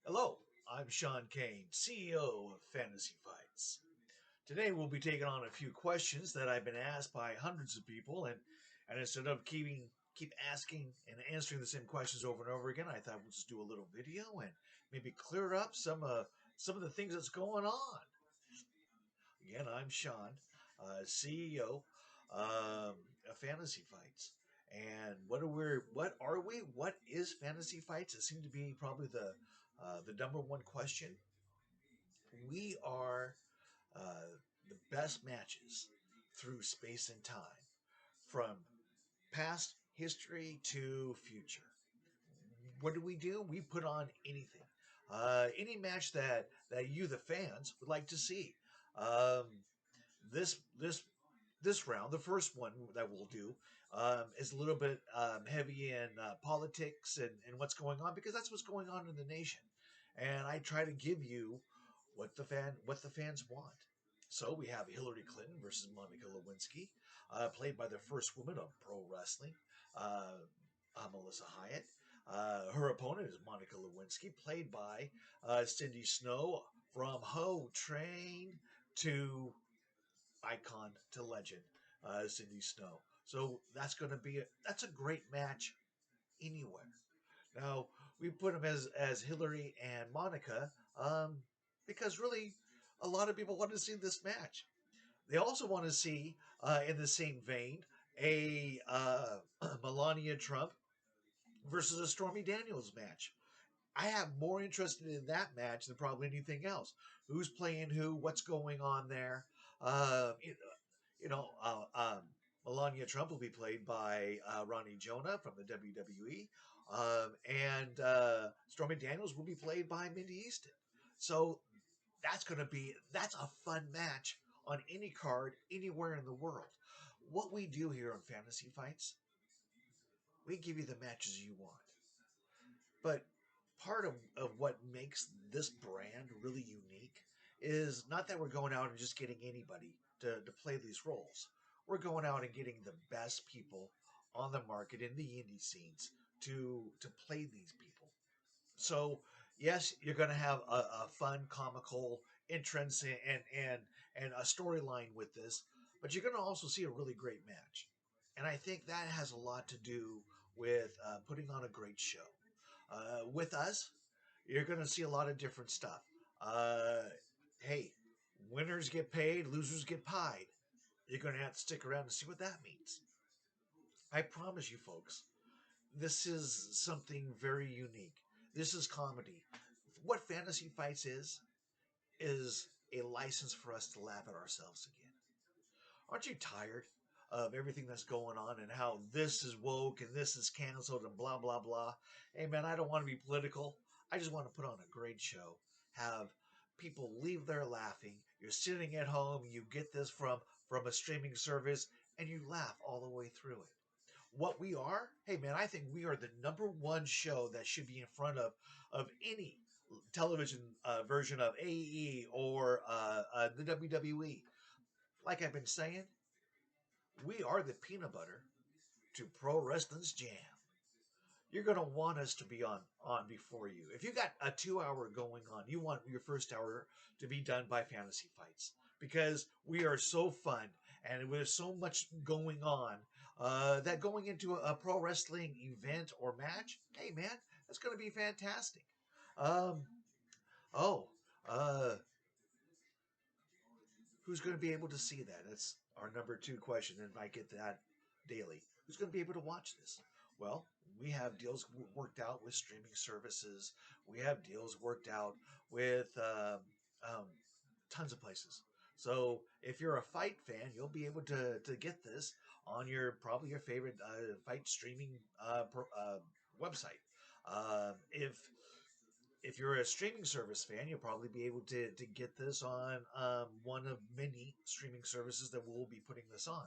Hello, I'm Shawn Cain, CEO of Fantasy Fights. Today we'll be taking on a few questions that I've been asked by hundreds of people, and instead of keep asking and answering the same questions over and over again, I thought we'll just do a little video and maybe clear up some of the things that's going on. Again, I'm Shawn, CEO of Fantasy Fights. And what is Fantasy Fights? It seemed to be probably the number one question. We are the best matches through space and time, from past history to future. What do? We put on anything, any match that you, the fans, would like to see. Um, this round, the first one that we'll do, is a little bit heavy in politics and what's going on, because that's what's going on in the nation, and I try to give you what the fans want. So we have Hillary Clinton versus Monica Lewinsky, played by the first woman of pro wrestling, uh, Melissa Hyatt. Her opponent is Monica Lewinsky, played by Cindy Snow, from Ho Train to icon to legend, Cindy Snow. So that's a great match anywhere. Now we put them as Hillary and Monica, because really a lot of people want to see this match. They also want to see, in the same vein, a Melania Trump versus a Stormy Daniels match. I have more interest in that match than probably anything else. Who's playing who? What's going on there? Uh, you, you know, Melania Trump will be played by Ronnie Jonah from the WWE, and Stormy Daniels will be played by Mindy Easton. So that's a fun match on any card anywhere in the world. What we do here on Fantasy Fights, we give you the matches you want. But part of what makes this brand really unique is not that we're going out and just getting anybody to play these roles. We're going out and getting the best people on the market in the indie scenes to play these people. So yes, you're going to have a fun, comical entrance and a storyline with this, but you're going to also see a really great match. And I think that has a lot to do with putting on a great show. With us, you're going to see a lot of different stuff. Hey, winners get paid, losers get pied. You're going to have to stick around and see what that means. I promise you, folks, this is something very unique. This is comedy. What Fantasy Fights is a license for us to laugh at ourselves again. Aren't you tired of everything that's going on and how this is woke and this is canceled and blah, blah, blah? Hey, man, I don't want to be political. I just want to put on a great show, have people leave there laughing. You're sitting at home, you get this from a streaming service, and you laugh all the way through it. What we are, hey man, I think we are the number one show that should be in front of any television version of AE or the WWE. Like I've been saying, we are the peanut butter to pro wrestling's jam. You're going to want us to be on before you. If you got a 2 hour going on, you want your first hour to be done by Fantasy Fights, because we are so fun and there's so much going on, that going into a pro wrestling event or match, hey man, that's going to be fantastic. Um, oh, uh, who's going to be able to see that? That's our number two question, and I get that daily. Who's going to be able to watch this? Well, we have deals worked out with streaming services. We have deals worked out with um, tons of places. So if you're a fight fan, you'll be able to get this on your probably your favorite fight streaming website. If you're a streaming service fan, you'll probably be able to get this on one of many streaming services that will be putting this on.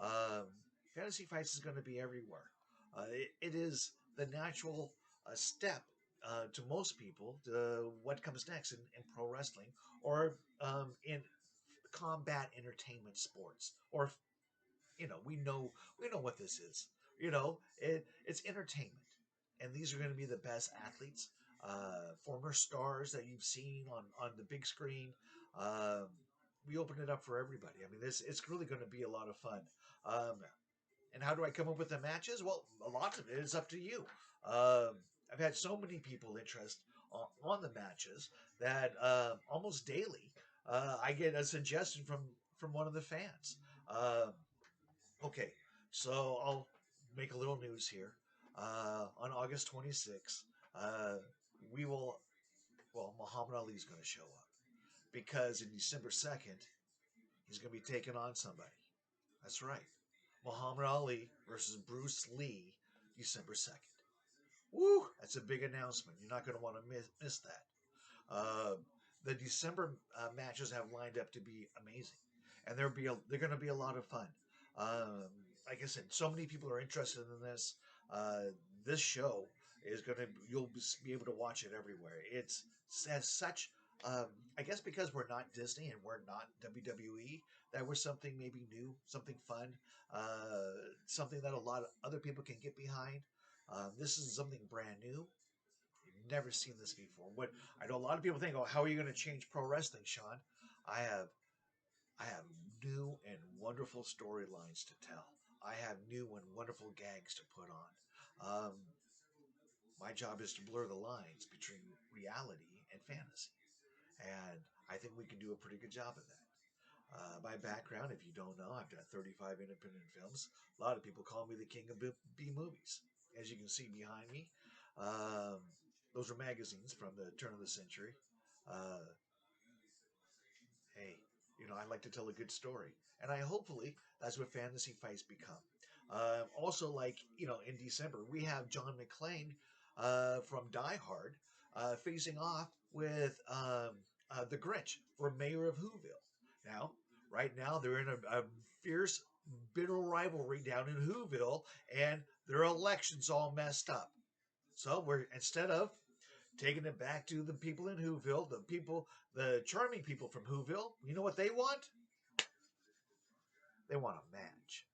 Um, Fantasy Fights is going to be everywhere. It is the natural step to most people to what comes next in pro wrestling, or in combat entertainment sports, or we know what this is. It's entertainment, and these are going to be the best athletes. former stars that you've seen on the big screen. Um, we open it up for everybody. I mean, this it's really going to be a lot of fun. Um, and how do I come up with the matches? Well, a lot of it is up to you. Um, I've had so many people interest on the matches that almost daily I get a suggestion from one of the fans. Um, okay, so I'll make a little news here. On August 26th, we will. Well, Muhammad Ali is going to show up because in December 2nd, he's going to be taking on somebody. That's right. Muhammad Ali versus Bruce Lee, December 2nd. Woo! That's a big announcement. You're not going to want to miss that. Uh, the December matches have lined up to be amazing, and they're going to be a lot of fun. Um, like I said, so many people are interested in this. Uh, this show is going to you'll be able to watch it everywhere. It's has such. Um, I guess because we're not Disney and we're not WWE, that we're something maybe new, something fun, something that a lot of other people can get behind. This is something brand new. Never seen this before. What I know a lot of people think, oh, how are you going to change pro wrestling, Sean? I have I have new and wonderful storylines to tell. I have new and wonderful gags to put on. My job is to blur the lines between reality and fantasy, and I think we can do a pretty good job of that. My background, if you don't know, I've done 35 independent films. A lot of people call me the king of B movies. As you can see behind me, um, those are magazines from the turn of the century. Uh, hey, I like to tell a good story, and I hopefully that's what fantasy fights become. Also, like in December, we have John McClane from Die Hard facing off with the Grinch for mayor of Whoville. Now, right now, they're in a fierce, bitter rivalry down in Whoville, and their election's all messed up. So we're instead of taking it back to the people in Whoville, the charming people from Whoville. You know what they want? They want a match.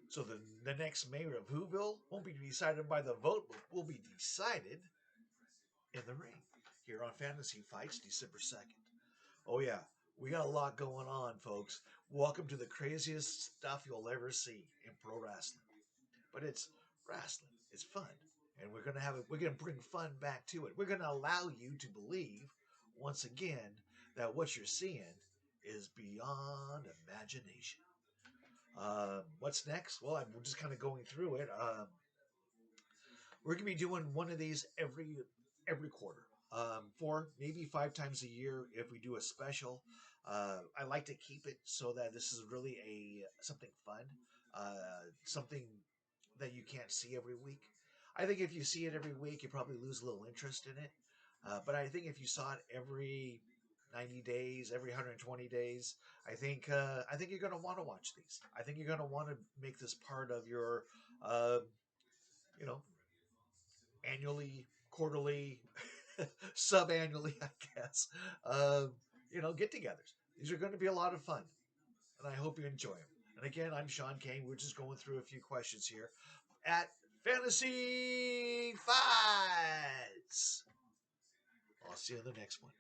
So the next mayor of Whoville won't be decided by the vote, but will be decided in the ring here on Fantasy Fights, December 2nd. Oh, yeah, we got a lot going on, folks. Welcome to the craziest stuff you'll ever see in pro wrestling. But it's wrestling, it's fun. And we're gonna bring fun back to it. We're gonna allow you to believe once again that what you're seeing is beyond imagination. What's next? Well, I'm just kind of going through it. We're gonna be doing one of these every quarter, 4 maybe 5 times a year if we do a special. I like to keep it so that this is really a something fun, something that you can't see every week. I think if you see it every week, you probably lose a little interest in it. But I think if you saw it every 90 days, every 120 days, I think you're going to want to watch these. I think you're going to want to make this part of your, uh, you know, annually, quarterly, sub-annually, I guess, get-togethers. These are going to be a lot of fun, and I hope you enjoy them. And again, I'm Shawn Cain. We're just going through a few questions here at Fantasy Fights. I'll see you in the next one.